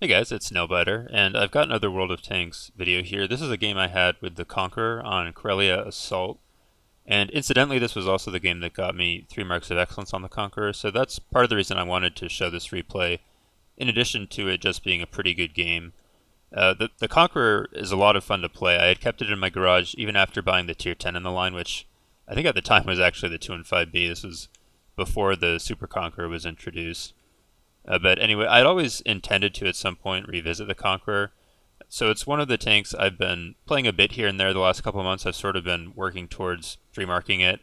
Hey guys, it's Nailbiter, and I've got another World of Tanks video here. This is a game I had with the Conqueror on Corellia Assault, and incidentally this was also the game that got me 3 marks of excellence on the Conqueror, so that's part of the reason I wanted to show this replay, in addition to it just being a pretty good game. The Conqueror is a lot of fun to play. I had kept it in my garage even after buying the tier 10 in the line, which I think at the time was actually the 215B. This was before the Super Conqueror was introduced. But anyway, I'd always intended to at some point revisit the Conqueror. So it's one of the tanks I've been playing a bit here and there the last couple of months. I've sort of been working towards free marking it.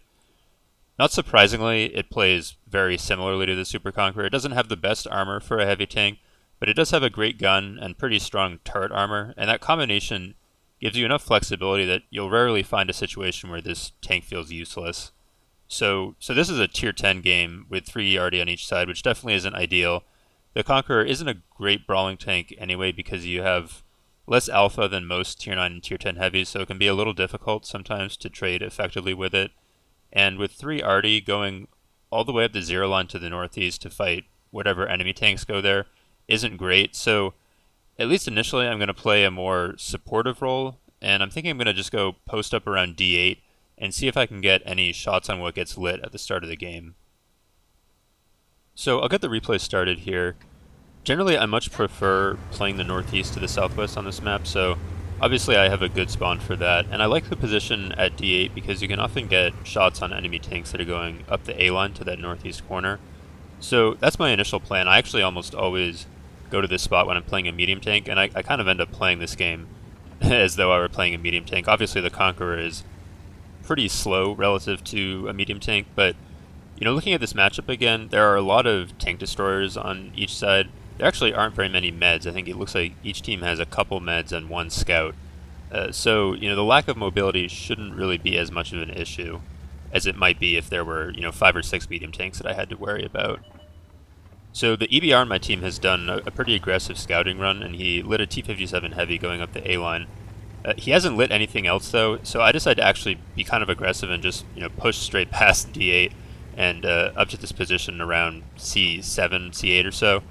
Not surprisingly, it plays very similarly to the Super Conqueror. It doesn't have the best armor for a heavy tank, but it does have a great gun and pretty strong turret armor, and that combination gives you enough flexibility that you'll rarely find a situation where this tank feels useless. So this is a tier 10 game with 3 already on each side, which definitely isn't ideal. The Conqueror isn't a great brawling tank anyway because you have less alpha than most tier 9 and tier 10 heavies, so it can be a little difficult sometimes to trade effectively with it. And with 3 arty going all the way up the zero line to the northeast to fight whatever enemy tanks go there isn't great, so at least initially I'm going to play a more supportive role, and I'm thinking I'm going to just go post up around D8 and see if I can get any shots on what gets lit at the start of the game. So I'll get the replay started here. Generally I much prefer playing the northeast to the southwest on this map, so obviously I have a good spawn for that, and I like the position at D8 because you can often get shots on enemy tanks that are going up the A line to that northeast corner. So that's my initial plan. I actually almost always go to this spot when I'm playing a medium tank, and I kind of end up playing this game as though I were playing a medium tank. Obviously the Conqueror is pretty slow relative to a medium tank, but looking at this matchup again, there are a lot of tank destroyers on each side. There actually aren't very many meds. I think it looks like each team has a couple meds and 1 scout. So the lack of mobility shouldn't really be as much of an issue as it might be if there were 5 or 6 medium tanks that I had to worry about. So the EBR on my team has done a pretty aggressive scouting run, and he lit a T-57 heavy going up the A line. He hasn't lit anything else though, so I decided to actually be kind of aggressive and just push straight past D8 and up to this position around C7, C8 or so.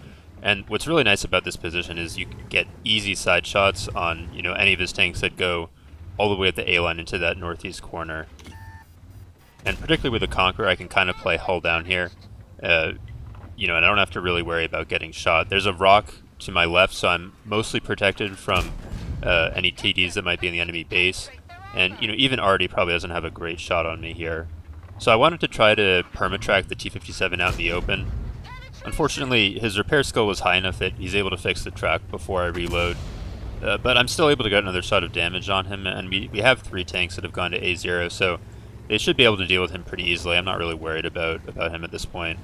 And what's really nice about this position is you can get easy side shots on any of his tanks that go all the way up the A line into that northeast corner. And particularly with the Conqueror, I can kind of play hull down here, and I don't have to really worry about getting shot. There's a rock to my left, so I'm mostly protected from any TDs that might be in the enemy base, and even Artie probably doesn't have a great shot on me here. So I wanted to try to permatrack the T-57 out in the open. Unfortunately, his repair skill was high enough that he's able to fix the track before I reload, but I'm still able to get another shot of damage on him, and we have 3 tanks that have gone to A0, so they should be able to deal with him pretty easily. I'm not really worried about him at this point.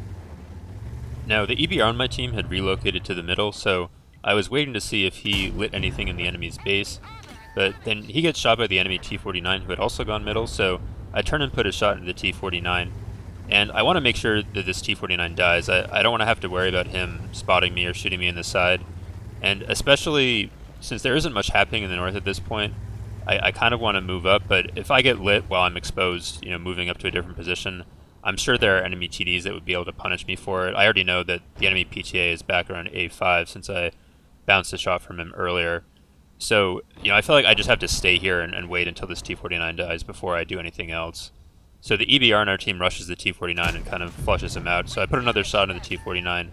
Now, the EBR on my team had relocated to the middle, so I was waiting to see if he lit anything in the enemy's base, but then he gets shot by the enemy T-49 who had also gone middle, so I turn and put a shot into the T-49, and I want to make sure that this T-49 dies. I don't want to have to worry about him spotting me or shooting me in the side, and especially since there isn't much happening in the north at this point, I kind of want to move up, but if I get lit while I'm exposed, moving up to a different position, I'm sure there are enemy TDs that would be able to punish me for it. I already know that the enemy PTA is back around A5 since I bounced a shot from him earlier. So, I feel like I just have to stay here and wait until this T-49 dies before I do anything else. So the EBR on our team rushes the T-49 and kind of flushes him out. So I put another shot in the T-49,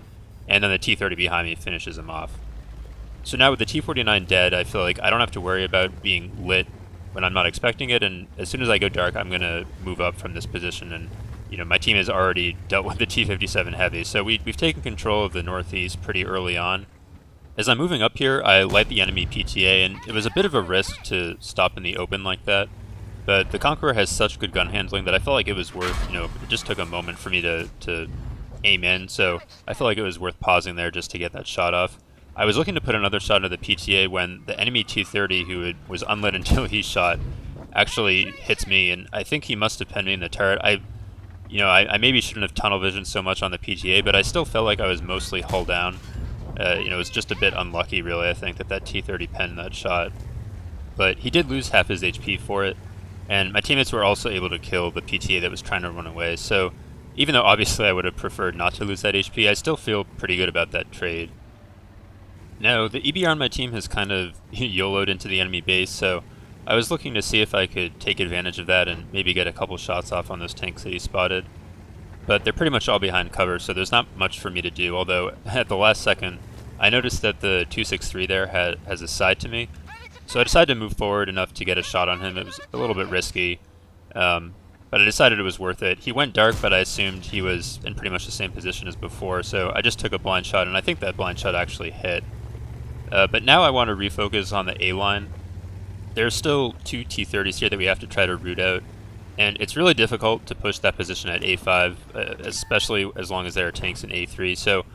and then the T-30 behind me finishes him off. So now with the T-49 dead, I feel like I don't have to worry about being lit when I'm not expecting it, and as soon as I go dark, I'm going to move up from this position, and my team has already dealt with the T-57 heavy, so we've taken control of the northeast pretty early on. As I'm moving up here, I light the enemy PTA, and it was a bit of a risk to stop in the open like that, but the Conqueror has such good gun handling that I felt like it was worth, it just took a moment for me to aim in, so I felt like it was worth pausing there just to get that shot off. I was looking to put another shot into the PTA when the enemy T-30, who was unlit until he shot, actually hits me, and I think he must have pinned me in the turret. I maybe shouldn't have tunnel visioned so much on the PTA, but I still felt like I was mostly hull down. It was just a bit unlucky, really, I think, that T-30 penned that shot. But he did lose half his HP for it, and my teammates were also able to kill the PTA that was trying to run away, so even though obviously I would have preferred not to lose that HP, I still feel pretty good about that trade. No, the EBR on my team has kind of YOLO'd into the enemy base, so I was looking to see if I could take advantage of that and maybe get a couple shots off on those tanks that he spotted. But they're pretty much all behind cover, so there's not much for me to do, although at the last second, I noticed that the 263 there has a side to me, so I decided to move forward enough to get a shot on him. It was a little bit risky, but I decided it was worth it. He went dark, but I assumed he was in pretty much the same position as before, so I just took a blind shot, and I think that blind shot actually hit. But now I want to refocus on the A line. There's still two T-30s here that we have to try to root out, and it's really difficult to push that position at A5, especially as long as there are tanks in A3. So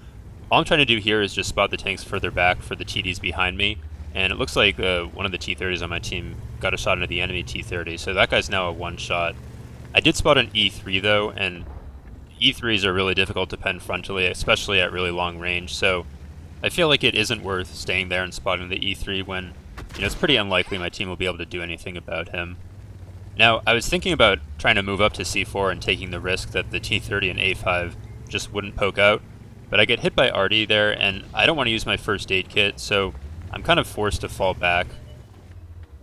all I'm trying to do here is just spot the tanks further back for the TDs behind me, and it looks like one of the T-30s on my team got a shot into the enemy T-30, so that guy's now a one-shot. I did spot an E3 though, and E3s are really difficult to pen frontally, especially at really long range, so I feel like it isn't worth staying there and spotting the E3 when, it's pretty unlikely my team will be able to do anything about him. Now, I was thinking about trying to move up to C4 and taking the risk that the T-30 and A5 just wouldn't poke out, but I get hit by Artie there, and I don't want to use my first aid kit, so I'm kind of forced to fall back.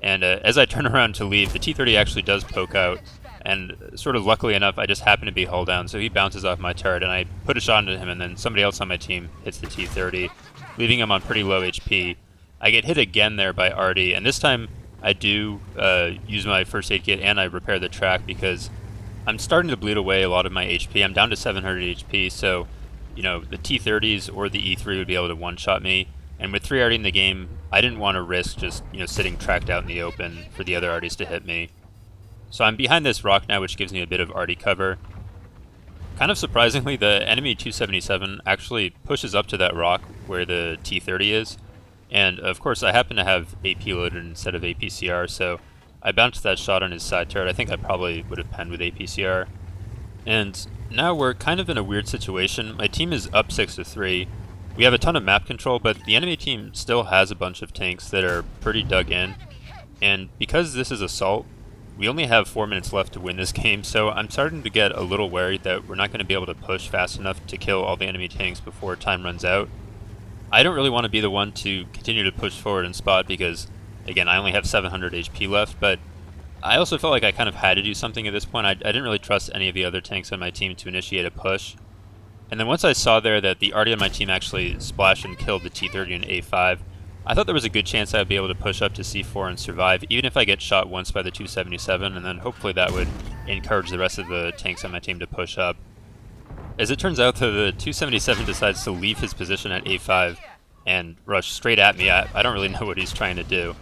And as I turn around to leave, the T-30 actually does poke out, and sort of luckily enough, I just happen to be hull down, so he bounces off my turret, and I put a shot into him, and then somebody else on my team hits the T-30, leaving him on pretty low HP. I get hit again there by Artie, and this time I do use my first aid kit and I repair the track because I'm starting to bleed away a lot of my HP. I'm down to 700 HP, so the T-30s or the E3 would be able to one-shot me. And with 3 Artie in the game, I didn't want to risk just sitting tracked out in the open for the other Arties to hit me. So I'm behind this rock now, which gives me a bit of Artie cover. Kind of surprisingly, the enemy 277 actually pushes up to that rock where the T-30 is. And of course, I happen to have AP loaded instead of APCR, so I bounced that shot on his side turret. I think I probably would have penned with APCR. And now we're kind of in a weird situation. My team is up 6-3. We have a ton of map control, but the enemy team still has a bunch of tanks that are pretty dug in. And because this is Assault, we only have 4 minutes left to win this game, so I'm starting to get a little worried that we're not going to be able to push fast enough to kill all the enemy tanks before time runs out. I don't really want to be the one to continue to push forward and spot because, again, I only have 700 HP left, but I also felt like I kind of had to do something at this point. I didn't really trust any of the other tanks on my team to initiate a push. And then once I saw there that the Artie on my team actually splashed and killed the T-30 and A5, I thought there was a good chance I'd be able to push up to C4 and survive, even if I get shot once by the 277, and then hopefully that would encourage the rest of the tanks on my team to push up. As it turns out, the 277 decides to leave his position at A5 and rush straight at me. I don't really know what he's trying to do.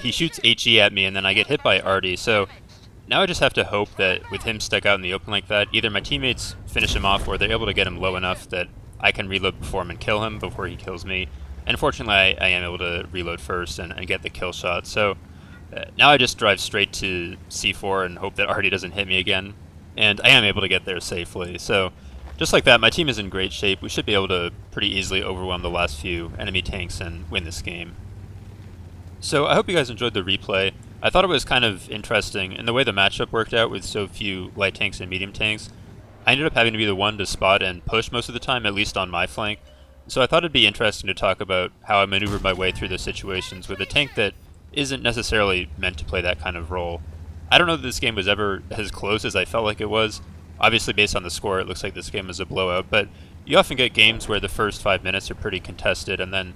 He shoots HE at me, and then I get hit by Artie, so now I just have to hope that with him stuck out in the open like that, either my teammates finish him off or they're able to get him low enough that I can reload before him and kill him before he kills me. And fortunately, I am able to reload first and get the kill shot. So now I just drive straight to C4 and hope that Artie doesn't hit me again. And I am able to get there safely. So just like that, my team is in great shape. We should be able to pretty easily overwhelm the last few enemy tanks and win this game. So I hope you guys enjoyed the replay. I thought it was kind of interesting in the way the matchup worked out with so few light tanks and medium tanks. I ended up having to be the one to spot and push most of the time, at least on my flank. So I thought it'd be interesting to talk about how I maneuvered my way through those situations with a tank that isn't necessarily meant to play that kind of role. I don't know that this game was ever as close as I felt like it was. Obviously, based on the score, it looks like this game is a blowout, but you often get games where the first 5 minutes are pretty contested, and then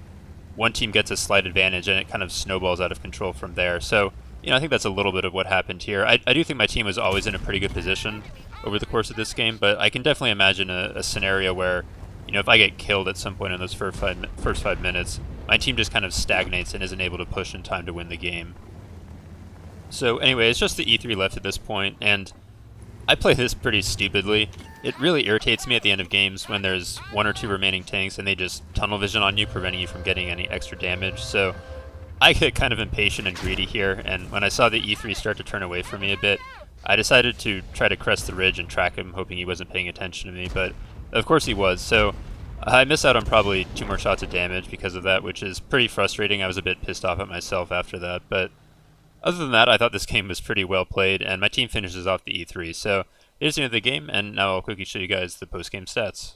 one team gets a slight advantage, and it kind of snowballs out of control from there. So, I think that's a little bit of what happened here. I do think my team was always in a pretty good position over the course of this game, but I can definitely imagine a scenario where if I get killed at some point in those first 5 minutes, my team just kind of stagnates and isn't able to push in time to win the game. So anyway, it's just the E3 left at this point, and I play this pretty stupidly. It really irritates me at the end of games when there's 1 or 2 remaining tanks and they just tunnel vision on you, preventing you from getting any extra damage. So I get kind of impatient and greedy here, and when I saw the E3 start to turn away from me a bit, I decided to try to crest the ridge and track him, hoping he wasn't paying attention to me, but of course he was, so I miss out on probably 2 more shots of damage because of that, which is pretty frustrating. I was a bit pissed off at myself after that, but other than that, I thought this game was pretty well played, and my team finishes off the E3, so here's the end of the game, and now I'll quickly show you guys the post-game stats.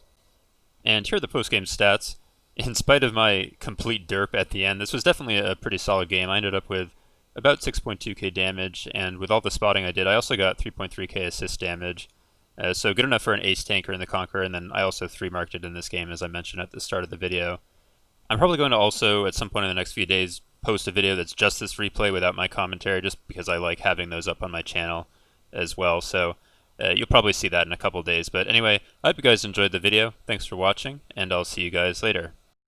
And here are the post-game stats. in spite of my complete derp at the end, this was definitely a pretty solid game. I ended up with about 6.2k damage, and with all the spotting I did, I also got 3.3k assist damage. So good enough for an ace tanker in the Conqueror, and then I also 3-marked it in this game, as I mentioned at the start of the video. I'm probably going to also, at some point in the next few days, post a video that's just this replay without my commentary, just because I like having those up on my channel as well. So you'll probably see that in a couple days. But anyway, I hope you guys enjoyed the video. Thanks for watching, and I'll see you guys later.